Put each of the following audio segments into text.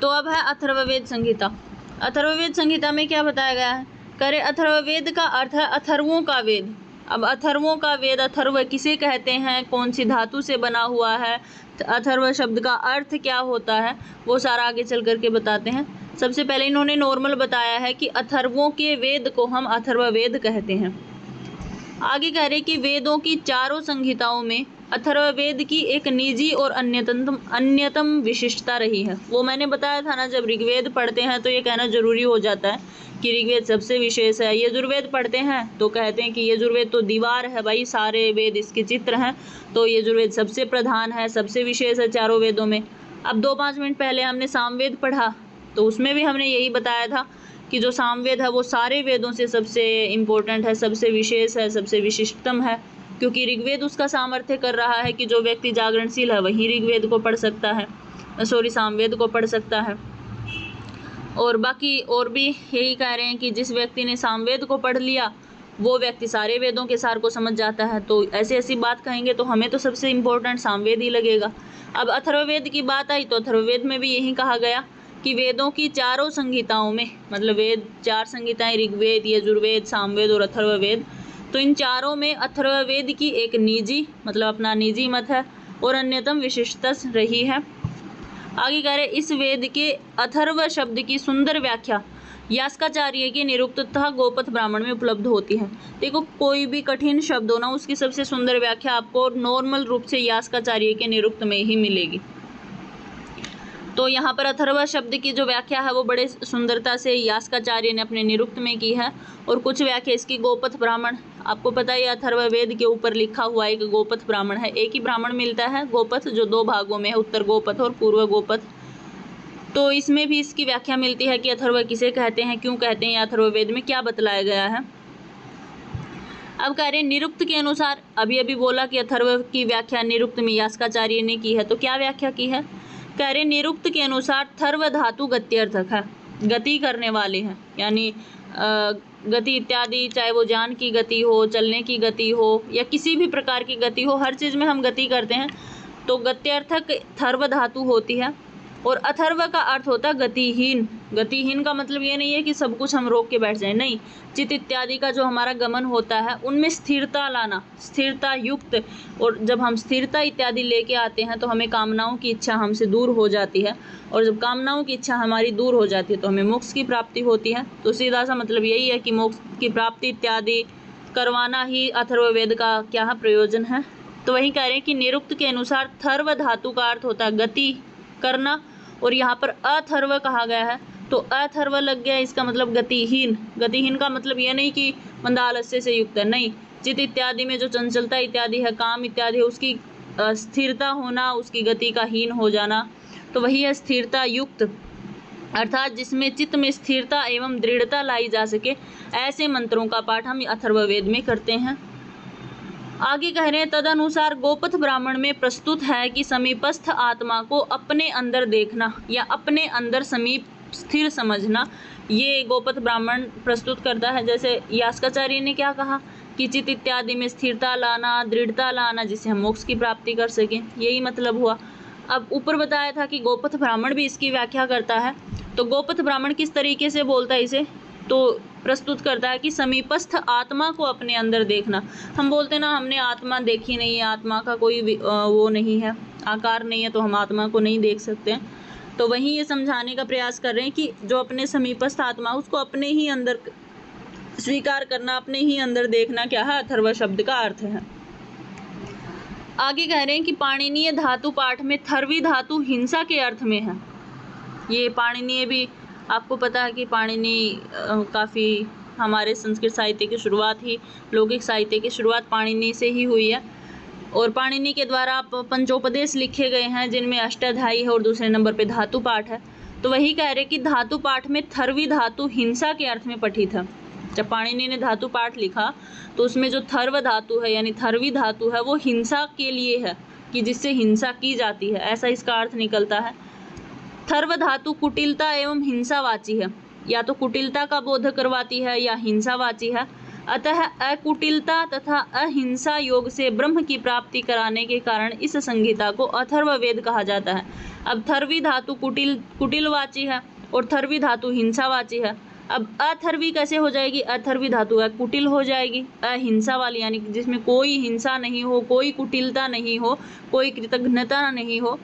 तो अब है अथर्ववेद संहिता। अथर्ववेद संहिता में क्या बताया गया है? करे अथर्ववेद का अर्थ है अथर्वों का वेद। अब अथर्वों का वेद, अथर्व किसे कहते हैं, कौन सी धातु से बना हुआ है, अथर्व शब्द का अर्थ क्या होता है, वो सारा आगे चल करके बताते हैं। सबसे पहले इन्होंने नॉर्मल बताया है कि अथर्वों के वेद को हम अथर्ववेद कहते हैं। आगे कह रहे कि वेदों की चारों संहिताओं में अथर्ववेद की एक निजी और अन्यतम विशिष्टता रही है। वो मैंने बताया था ना, जब ऋग्वेद पढ़ते हैं तो ये कहना जरूरी हो जाता है कि ऋग्वेद सबसे विशेष है। यजुर्वेद पढ़ते हैं तो कहते हैं कि यजुर्वेद तो दीवार है भाई, सारे वेद इसके चित्र हैं, तो यजुर्वेद सबसे प्रधान है, सबसे विशेष है चारों वेदों में। अब 2-5 मिनट पहले हमने सामवेद पढ़ा तो उसमें भी हमने यही बताया था कि जो सामवेद है वो सारे वेदों से सबसे इम्पोर्टेंट है, सबसे विशेष है, सबसे विशिष्टतम है, क्योंकि ऋग्वेद उसका सामर्थ्य कर रहा है कि जो व्यक्ति जागरणशील है वही ऋग्वेद को पढ़ सकता है, सामवेद को पढ़ सकता है। और बाकी और भी यही कह रहे हैं कि जिस व्यक्ति ने सामवेद को पढ़ लिया वो व्यक्ति सारे वेदों के सार को समझ जाता है। तो ऐसी बात कहेंगे तो हमें तो सबसे इम्पोर्टेंट सामवेद ही लगेगा। अब अथर्ववेद की बात आई तो अथर्ववेद में भी यही कहा गया कि वेदों की चारों संहिताओं में, मतलब वेद 4 संहिताएं, ऋग्वेद, यजुर्वेद, सामवेद और अथर्ववेद, तो इन चारों में अथर्ववेद की एक निजी, मतलब अपना निजी मत है और अन्यतम विशिष्टता रही है। आगे कह रहे इस वेद के अथर्व शब्द की सुंदर व्याख्या यास्काचार्य के निरुक्त तथा गोपथ ब्राह्मण में उपलब्ध होती है। देखो कोई भी कठिन शब्द हो ना, उसकी सबसे सुंदर व्याख्या आपको नॉर्मल रूप से यास्काचार्य के निरुक्त में ही मिलेगी। तो यहाँ पर अथर्व शब्द की जो व्याख्या है वो बड़े सुंदरता से यास्काचार्य ने अपने निरुक्त में की है। और कुछ व्याख्या इसकी गोपथ ब्राह्मण, आपको पता है अथर्ववेद के ऊपर लिखा हुआ एक गोपथ ब्राह्मण है। एक ही ब्राह्मण मिलता है गोपथ, जो 2 भागों में है, उत्तर गोपथ और पूर्व गोपथ। तो इसमें भी इसकी व्याख्या मिलती है कि अथर्व किसे कहते हैं, क्यों कहते हैं, अथर्ववेद में क्या बतलाया गया है। अब कह रहे निरुक्त के अनुसार, अभी बोला कि अथर्व की व्याख्या निरुक्त में यास्काचार्य ने की है, तो क्या व्याख्या की है? कह रहे निरुक्त के अनुसार थर्व धातु गत्यर्थक है, गति करने वाले हैं, यानी गति इत्यादि, चाहे वो ज्ञान की गति हो, चलने की गति हो या किसी भी प्रकार की गति हो, हर चीज़ में हम गति करते हैं, तो गत्यर्थक थर्व धातु होती है। और अथर्व का अर्थ होता है गतिहीन। गतिहीन का मतलब ये नहीं है कि सब कुछ हम रोक के बैठ जाएं, नहीं, चित्त इत्यादि का जो हमारा गमन होता है उनमें स्थिरता लाना, स्थिरता युक्त। और जब हम स्थिरता इत्यादि लेके आते हैं तो हमें कामनाओं की इच्छा हमसे दूर हो जाती है, और जब कामनाओं की इच्छा हमारी दूर हो जाती है तो हमें मोक्ष की प्राप्ति होती है। तो सीधा सा मतलब यही है कि मोक्ष की प्राप्ति इत्यादि करवाना ही अथर्ववेद का क्या प्रयोजन है। तो वही कह रहे हैं कि निरुक्त के अनुसार थर्व धातु का अर्थ होता है गति करना, और यहाँ पर अथर्व कहा गया है तो अथर्व लग गया, इसका मतलब गतिहीन। गतिहीन का मतलब ये नहीं कि बंदा आलस्य से युक्त है, नहीं, चित्त इत्यादि में जो चंचलता इत्यादि है, काम इत्यादि है, उसकी स्थिरता होना, उसकी गति का हीन हो जाना, तो वही है स्थिरता युक्त, अर्थात जिसमें चित्त में स्थिरता एवं दृढ़ता लाई जा सके, ऐसे मंत्रों का पाठ हम अथर्ववेद में करते हैं। आगे कह रहे हैं तदनुसार गोपथ ब्राह्मण में प्रस्तुत है कि समीपस्थ आत्मा को अपने अंदर देखना या अपने अंदर समीप स्थिर समझना, ये गोपथ ब्राह्मण प्रस्तुत करता है। जैसे यास्काचार्य ने क्या कहा कि चित्त इत्यादि में स्थिरता लाना, दृढ़ता लाना, जिससे हम मोक्ष की प्राप्ति कर सकें, यही मतलब हुआ। अब ऊपर बताया था कि गोपथ ब्राह्मण भी इसकी व्याख्या करता है, तो गोपथ ब्राह्मण किस तरीके से बोलता है इसे, तो प्रस्तुत करता है कि समीपस्थ आत्मा को अपने अंदर देखना। हम बोलते ना हमने आत्मा देखी नहीं है, आत्मा का कोई वो नहीं है, आकार नहीं है, तो हम आत्मा को नहीं देख सकते। तो वहीं ये समझाने का प्रयास कर रहे हैं कि जो अपने समीपस्थ आत्मा उसको अपने ही अंदर स्वीकार करना, अपने ही अंदर देखना क्या है, अथर्व शब्द का अर्थ है। आगे कह रहे हैं कि पाणिनीय धातु पाठ में थर्वी धातु हिंसा के अर्थ में है। ये पाणिनीय भी आपको पता है कि पाणिनि काफ़ी हमारे संस्कृत साहित्य की शुरुआत ही, लौकिक साहित्य की शुरुआत पाणिनि से ही हुई है। और पाणिनि के द्वारा पंचोपदेश लिखे गए हैं जिनमें अष्टाध्यायी है और दूसरे नंबर पे धातु पाठ है। तो वही कह रहे कि धातु पाठ में थर्वी धातु हिंसा के अर्थ में पठित है। जब पाणिनि ने धातु पाठ लिखा तो उसमें जो थर्व धातु है यानी थर्वी धातु है वो हिंसा के लिए है, कि जिससे हिंसा की जाती है, ऐसा इसका अर्थ निकलता है। थर्व धातु कुटिलता एवं हिंसावाची है, या तो कुटिलता का बोध करवाती है या हिंसावाची है। अतः अकुटिलता तथा अहिंसा योग से ब्रह्म की प्राप्ति कराने के कारण इस संहिता को अथर्ववेद कहा जाता है। अब थर्वी धातु कुटिलवाची है और थर्वी धातु हिंसावाची है। अब अथर्वी कैसे हो जाएगी? अथर्वी धातु है कुटिल हो जाएगी, अहिंसा वाली यानी जिसमें कोई हिंसा नहीं हो, कोई कुटिलता नहीं हो, कोई कृतघ्नता नहीं हो,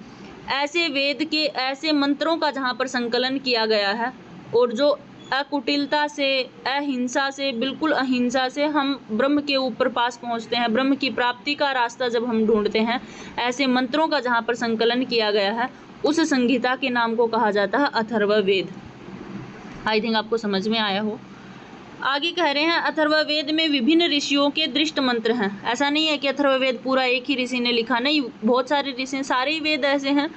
ऐसे वेद के ऐसे मंत्रों का जहाँ पर संकलन किया गया है और जो अकुटिलता से, अहिंसा से, बिल्कुल अहिंसा से हम ब्रह्म के ऊपर पास पहुँचते हैं, ब्रह्म की प्राप्ति का रास्ता जब हम ढूंढते हैं, ऐसे मंत्रों का जहाँ पर संकलन किया गया है उस संहिता के नाम को कहा जाता है अथर्ववेद। आई थिंक आपको समझ में आया हो। आगे कह रहे हैं अथर्ववेद में विभिन्न ऋषियों के दृष्ट मंत्र हैं। ऐसा नहीं है कि अथर्ववेद पूरा एक ही ऋषि ने लिखा, नहीं, बहुत सारे ऋषि, सारे ही वेद ऐसे हैं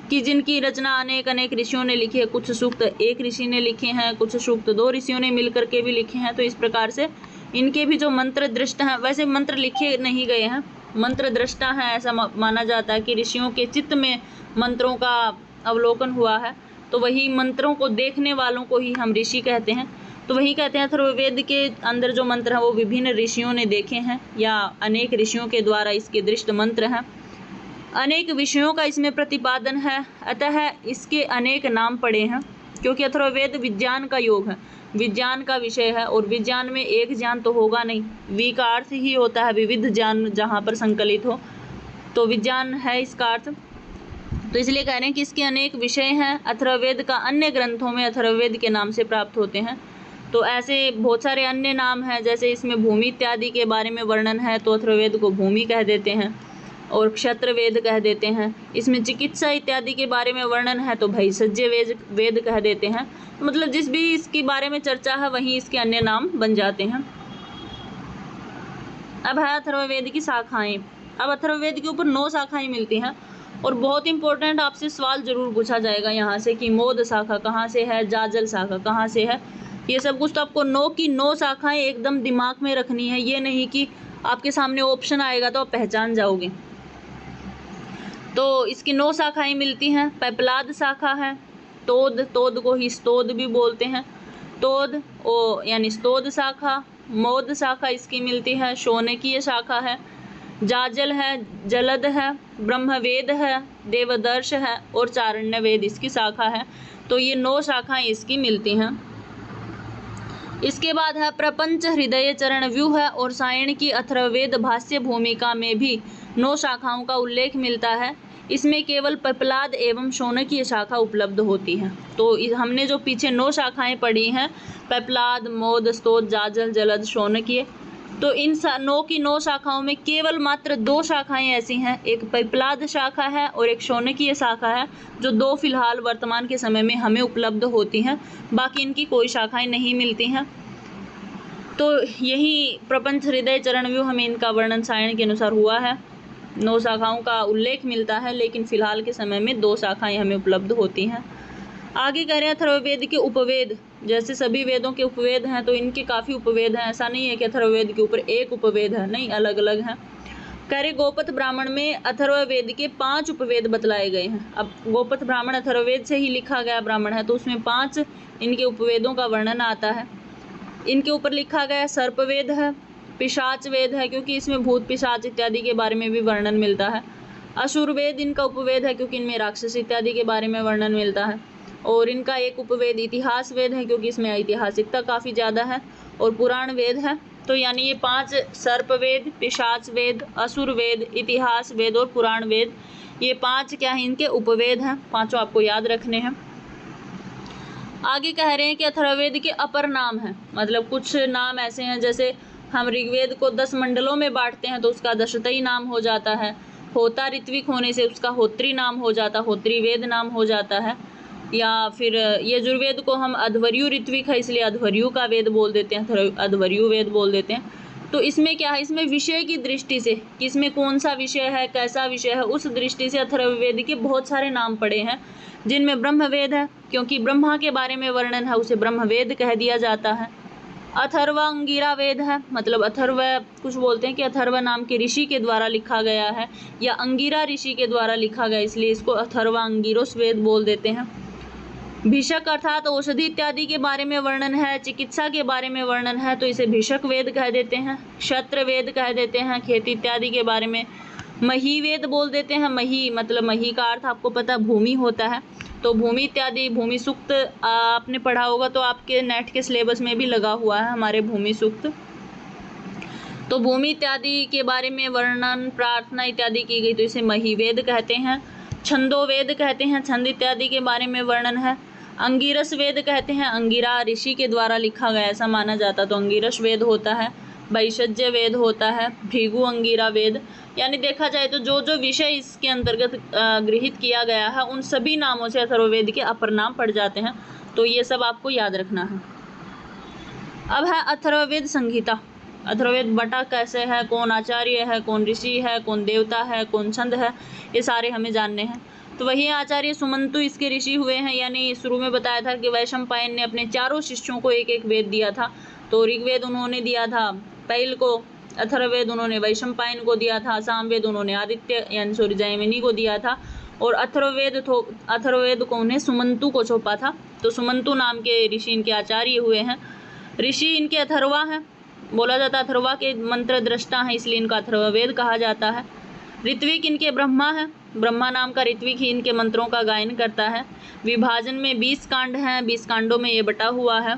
कि जिनकी रचना अनेक अनेक ऋषियों ने लिखी है। कुछ सूक्त एक ऋषि ने लिखे हैं, कुछ सूक्त दो ऋषियों ने मिलकर के भी लिखे हैं। तो इस प्रकार से इनके भी जो मंत्र दृष्ट हैं, वैसे मंत्र लिखे नहीं गए हैं, मंत्र दृष्टा हैं, ऐसा माना जाता है कि ऋषियों के चित्त में मंत्रों का अवलोकन हुआ है, तो वही मंत्रों को देखने वालों को ही हम ऋषि कहते हैं। तो वही कहते हैं अथर्ववेद के अंदर जो मंत्र हैं वो विभिन्न ऋषियों ने देखे हैं या अनेक ऋषियों के द्वारा इसके दृष्ट मंत्र हैं। अनेक विषयों का इसमें प्रतिपादन है, अतः इसके अनेक नाम पड़े हैं, क्योंकि अथर्ववेद विज्ञान का योग है, विज्ञान का विषय है और विज्ञान में एक ज्ञान तो होगा नहीं, वी का अर्थ ही होता है विविध ज्ञान जहाँ पर संकलित हो, तो विज्ञान है इसका अर्थ। तो इसलिए कह रहे हैं कि इसके अनेक विषय हैं। अथर्ववेद का अन्य ग्रंथों में अथर्ववेद के नाम से प्राप्त होते हैं। तो ऐसे बहुत सारे अन्य नाम हैं, जैसे इसमें भूमि इत्यादि के बारे में वर्णन है तो अथर्ववेद को भूमि कह देते हैं और क्षत्रवेद कह देते हैं। इसमें चिकित्सा इत्यादि के बारे में वर्णन है तो भैषज्य वेद कह देते हैं। मतलब जिस भी इसके बारे में चर्चा है वहीं इसके अन्य नाम बन जाते हैं। अब है अथर्ववेद की शाखाएं। अब अथर्ववेद के ऊपर 9 शाखाएं मिलती हैं और बहुत इंपॉर्टेंट आपसे सवाल जरूर पूछा जाएगा यहाँ से कि मोद शाखा कहाँ से है, जाजल शाखा कहाँ से है, ये सब कुछ। तो आपको 9 की 9 शाखाएं एकदम दिमाग में रखनी है, ये नहीं कि आपके सामने ऑप्शन आएगा तो आप पहचान जाओगे। तो इसकी 9 शाखाएं मिलती हैं। पेपलाद शाखा है, तोद, तोद को ही स्तोद भी बोलते हैं, तोद ओ यानी स्तोद शाखा। मोद शाखा इसकी मिलती है, शौनकीय शाखा है। जाजल है, जलद है, ब्रह्मवेद है, देवदर्श है और चारण्य वेद इसकी शाखा है। तो ये 9 शाखाएं इसकी मिलती हैं। इसके बाद है प्रपंच हृदय चरण व्यूह है और सायण की अथर्ववेद भाष्य भूमिका में भी 9 शाखाओं का उल्लेख मिलता है। इसमें केवल पेपलाद एवं शौनकीय शाखा उपलब्ध होती है। तो हमने जो पीछे 9 शाखाएं पढ़ी हैं, पेपलाद, मोद, स्तोद, जाजल, जलद, शौनकीय, तो इन 9 की 9 शाखाओं में केवल मात्र 2 शाखाएं ऐसी हैं, एक पेपलाद शाखा है और एक शौनकीय शाखा है, जो 2 फिलहाल वर्तमान के समय में हमें उपलब्ध होती हैं। बाकी इनकी कोई शाखाएं नहीं मिलती हैं। तो यही प्रपंच हृदय चरण व्यू हमें इनका वर्णन सायण के अनुसार हुआ है। 9 शाखाओं का उल्लेख मिलता है, लेकिन फिलहाल के समय में 2 शाखाएं हमें उपलब्ध होती हैं। आगे कह रहे हैं अथर्ववेद के उपवेद। जैसे सभी वेदों के उपवेद हैं तो इनके काफ़ी उपवेद हैं। ऐसा नहीं है कि अथर्ववेद के ऊपर एक उपवेद है, नहीं, अलग अलग हैं। कह रहे गोपथ ब्राह्मण में अथर्ववेद के 5 उपवेद बतलाए गए हैं। अब गोपथ ब्राह्मण अथर्ववेद से ही लिखा गया ब्राह्मण है तो उसमें 5 इनके उपवेदों का वर्णन आता है। इनके ऊपर लिखा गया सर्पवेद है, पिशाच वेद है क्योंकि इसमें भूत पिशाच इत्यादि के बारे में भी वर्णन मिलता है। असुरवेद इनका उपवेद है क्योंकि इनमें राक्षस इत्यादि के बारे में वर्णन मिलता है। और इनका एक उपवेद इतिहास वेद है क्योंकि इसमें ऐतिहासिकता काफ़ी ज़्यादा है। और पुराण वेद है। तो यानी ये 5 सर्पवेद, पिशाच वेद, असुर वेद, इतिहास वेद और पुराण वेद, ये 5 क्या है, इनके उपवेद हैं। 5 आपको याद रखने हैं। आगे कह रहे हैं कि अथर्ववेद के अपर नाम हैं, मतलब कुछ नाम ऐसे हैं जैसे हम ऋग्वेद को 10 मंडलों में बांटते हैं तो उसका दशतई नाम हो जाता है। होता ऋत्विक होने से उसका होत्री नाम हो जाता, होत्री वेद नाम हो जाता है। या फिर यजुर्वेद को हम अध्वर्यु ऋत्विक है इसलिए अध्वर्यु का वेद बोल देते हैं, अध्वर्यु वेद बोल देते हैं। तो इसमें क्या है, इसमें विषय की दृष्टि से कि इसमें कौन सा विषय है, कैसा विषय है, उस दृष्टि से अथर्ववेद के बहुत सारे नाम पड़े हैं, जिनमें ब्रह्मवेद है क्योंकि ब्रह्मा के बारे में वर्णन है, उसे ब्रह्मवेद कह दिया जाता है। अथर्व अंगिरा वेद है, मतलब अथर्व कुछ बोलते हैं कि अथर्व नाम के ऋषि के द्वारा लिखा गया है या अंगिरा ऋषि के द्वारा लिखा गया, इसलिए इसको अथर्व अंगिरोस वेद बोल देते हैं। भिषक अर्थात औषधि इत्यादि के बारे में वर्णन है, चिकित्सा के बारे में वर्णन है, तो इसे भिषक वेद कह देते हैं। क्षत्र वेद कह देते हैं, खेती इत्यादि के बारे में। मही वेद बोल देते हैं। मही मतलब मही का अर्थ आपको पता भूमि होता है, तो भूमि इत्यादि, भूमि सूक्त आपने पढ़ा होगा, तो आपके नेट के सिलेबस में भी लगा हुआ है हमारे भूमि सूक्त। तो भूमि इत्यादि के बारे में वर्णन, प्रार्थना इत्यादि की गई, तो इसे मही वेद कहते हैं। छंदो वेद कहते हैं, छंद इत्यादि के बारे में वर्णन है। अंगिरस वेद कहते हैं, अंगिरा ऋषि के द्वारा लिखा गया ऐसा माना जाता, तो अंगिरस वेद होता है। वैषज्य वेद होता है। भृगु अंगिरा वेद, यानी देखा जाए तो जो जो विषय इसके अंतर्गत गृहीत किया गया है उन सभी नामों से अथर्ववेद के अपर नाम पड़ जाते हैं, तो ये सब आपको याद रखना है। अब है अथर्ववेद संहिता। अथर्ववेद बटा कैसे है, कौन आचार्य है, कौन ऋषि है, कौन देवता है, कौन छंद है, ये सारे हमें जानने हैं। तो वही आचार्य सुमंतु इसके ऋषि हुए हैं, यानी शुरू में बताया था कि वैशंपायन ने अपने चारों शिष्यों को एक एक वेद दिया था। तो ऋग्वेद उन्होंने दिया था पैल को, अथर्ववेद उन्होंने वैशंपायन को दिया था, सामवेद उन्होंने आदित्य यानी जैमिनी को दिया था, और अथर्ववेद को उन्हें सुमंतु को सौंपा था। तो सुमंतु नाम के ऋषि इनके आचार्य हुए हैं। ऋषि इनके अथर्वा हैं, बोला जाता है अथर्वा के मंत्र दृष्टा हैं, इसलिए इनका अथर्ववेद कहा जाता है। ऋत्विक इनके ब्रह्मा है, ब्रह्मा नाम का ऋत्विक ही इनके मंत्रों का गायन करता है। विभाजन में 20 कांड हैं, 20 कांडों में ये बटा हुआ है।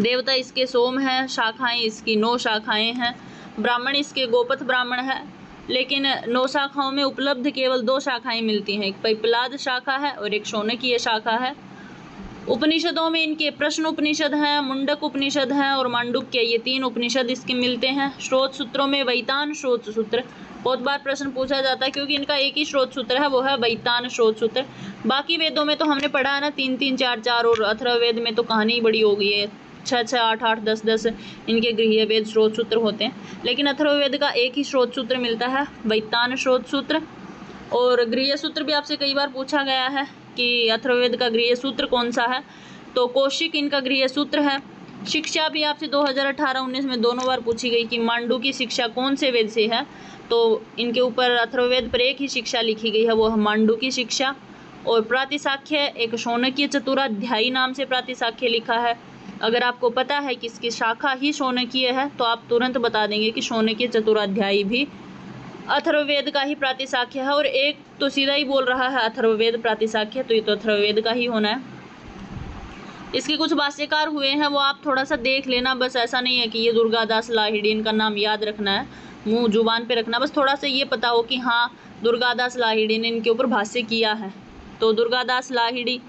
देवता इसके सोम हैं, शाखाएं इसकी 9 शाखाएं हैं। ब्राह्मण इसके गोपथ ब्राह्मण है, लेकिन 9 शाखाओं में उपलब्ध केवल 2 शाखाएं मिलती हैं, एक पैपलाद शाखा है और एक शौनकीय शाखा है। उपनिषदों में इनके प्रश्न उपनिषद हैं, मुंडक उपनिषद हैं और मांडुक्य, ये 3 उपनिषद इसके मिलते हैं। स्रोत सूत्रों में वैतान स्रोत सूत्र, बहुत बार प्रश्न पूछा जाता है क्योंकि इनका एक ही स्रोत सूत्र है, वो है वैतान स्रोत सूत्र। बाकी वेदों में तो हमने पढ़ा है ना 3-3, 4-4, और अथर्ववेद में तो कहानी ही बड़ी हो गई है, 6-6, 8-8, 10-10 इनके गृह्य वेद स्रोत सूत्र होते हैं, लेकिन अथर्ववेद का एक ही स्रोत सूत्र मिलता है, वैतान स्रोत सूत्र। और गृह्य सूत्र भी आपसे कई बार पूछा गया है कि अथर्ववेद का गृह्य सूत्र कौन सा है, तो कौशिक इनका गृह्य सूत्र है। शिक्षा भी आपसे 2018-19 में दोनों बार पूछी गई कि मांडू की शिक्षा कौन से वेद से है, तो इनके ऊपर अथर्ववेद पर एक ही शिक्षा लिखी गई है, वो है मांडू की शिक्षा। और प्रातिशाख्य एक शौनकीय चतुराध्यायी नाम से प्रातिशाख्य लिखा है। अगर आपको पता है कि इसकी शाखा ही शौनकीय है तो आप तुरंत बता देंगे कि शौनकीय चतुराध्यायी भी अथर्ववेद का ही प्रातिशाख्य है, और एक तो सीधा ही बोल रहा है अथर्ववेद प्रातिशाख्य, तो ये तो अथर्ववेद का ही होना है। इसके कुछ भाष्यकार हुए हैं, वो आप थोड़ा सा देख लेना, बस ऐसा नहीं है कि ये दुर्गादास लाहिड़ी, इनका नाम याद रखना है, मुंह जुबान पे रखना, बस थोड़ा सा ये पता हो कि हाँ दुर्गादास लाहिड़ी ने इनके ऊपर भाष्य किया है। तो दुर्गादास लाहिड़ी,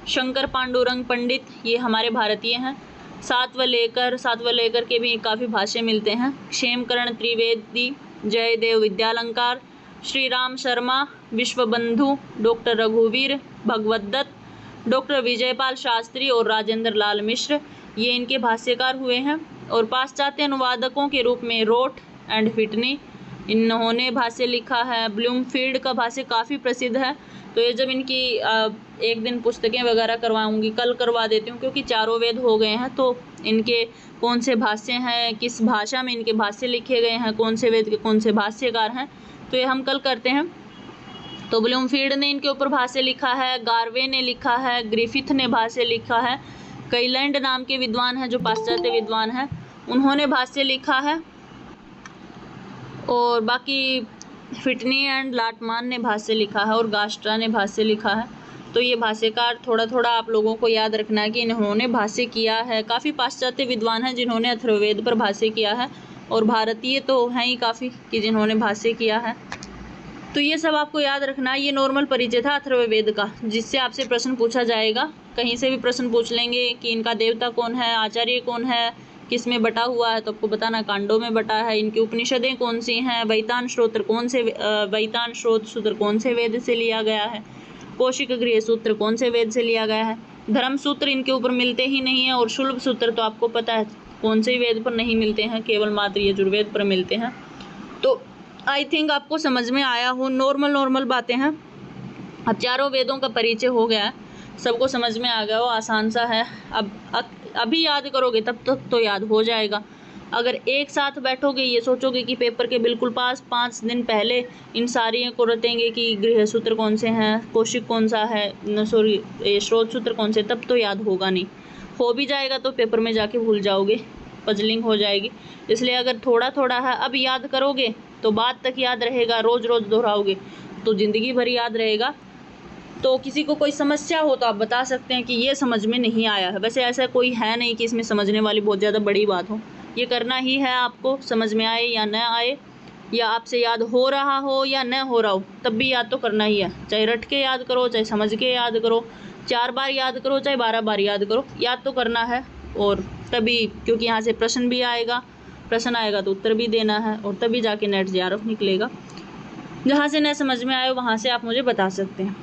शंकर पांडुरंग पंडित, ये हमारे भारतीय हैं। सातवलेकर के भी काफ़ी भाष्य मिलते हैं। क्षेमकरण त्रिवेदी, जयदेव विद्यालंकार, श्री राम शर्मा, विश्वबंधु, डॉक्टर रघुवीर भगवदत्त, डॉक्टर विजयपाल शास्त्री और राजेंद्र लाल मिश्र, ये इनके भाष्यकार हुए हैं। और पाश्चात्य अनुवादकों के रूप में रोट एंड व्हिटनी, इन्होंने भाष्य लिखा है। ब्लूमफील्ड का भाष्य काफ़ी प्रसिद्ध है, तो ये जब इनकी एक दिन पुस्तकें वगैरह करवाऊंगी, कल करवा देती हूँ, क्योंकि चारों वेद हो गए हैं, तो इनके कौन से भाष्य हैं, किस भाषा में इनके भाष्य लिखे गए हैं, कौन से वेद के कौन से भाष्यकार हैं, तो ये हम कल करते हैं। तो ब्लूमफील्ड ने इनके ऊपर भाष्य लिखा है, गार्वे ने लिखा है, ग्रिफिथ ने भाष्य लिखा है, कैलैंड नाम के विद्वान हैं जो पाश्चात्य विद्वान हैं, उन्होंने भाष्य लिखा है, और बाकी व्हिटनी एंड लाटमान ने भाष्य लिखा है, और गास्ट्रा ने भाष्य लिखा है। तो ये भाष्यकार थोड़ा थोड़ा आप लोगों को याद रखना है कि इन्होंने भाष्य किया है। काफ़ी पाश्चात्य विद्वान हैं जिन्होंने अथर्ववेद पर भाष्य किया है, और भारतीय तो हैं ही काफ़ी कि जिन्होंने भाष्य किया है। तो ये सब आपको याद रखना है। ये नॉर्मल परिचय था अथर्ववेद का, जिससे आपसे प्रश्न पूछा जाएगा, कहीं से भी प्रश्न पूछ लेंगे कि इनका देवता कौन है, आचार्य कौन है, किस में बटा हुआ है, तो आपको बताना कांडों में बटा है, इनकी उपनिषदें कौन सी हैं, वैतान स्रोत सूत्र कौन से वेद से लिया गया है, कौशिक गृह्य सूत्र कौन से वेद से लिया गया है। धर्म सूत्र इनके ऊपर मिलते ही नहीं है, और शुल्भ सूत्र तो आपको पता है कौन से वेद पर नहीं मिलते हैं, केवल मात्र यजुर्वेद पर मिलते हैं। तो आई थिंक आपको समझ में आया हो, नॉर्मल बातें हैं। अब चारों वेदों का परिचय हो गया है, सबको समझ में आ गया हो, आसान सा है। अब अभी याद करोगे तब तक तो याद हो जाएगा, अगर एक साथ बैठोगे, ये सोचोगे कि पेपर के बिल्कुल पास 5 दिन पहले इन सारी को रटेंगे कि गृह सूत्र कौन से हैं, कौशिक कौन सा है, स्रोत सूत्र कौन से, तब तो याद होगा नहीं। हो भी जाएगा तो पेपर में जाके भूल जाओगे, पजलिंग हो जाएगी। इसलिए अगर थोड़ा थोड़ा है अब याद करोगे तो बाद तक याद रहेगा, रोज़ रोज़ दोहराओगे तो ज़िंदगी भर याद रहेगा। तो किसी को कोई समस्या हो तो आप बता सकते हैं कि ये समझ में नहीं आया है। वैसे ऐसा कोई है नहीं कि इसमें समझने वाली बहुत ज़्यादा बड़ी बात हो, ये करना ही है आपको, समझ में आए या न आए, या आपसे याद हो रहा हो या न हो रहा हो, तब भी याद तो करना ही है। चाहे रट के याद करो, चाहे समझ के याद करो, 4 बार याद करो, चाहे 12 बार याद करो, याद तो करना है। और तभी, क्योंकि यहाँ से प्रश्न भी आएगा, प्रश्न आएगा तो उत्तर भी देना है, और तभी जाके नेट JRF निकलेगा। जहाँ से न समझ में आए वहाँ से आप मुझे बता सकते हैं।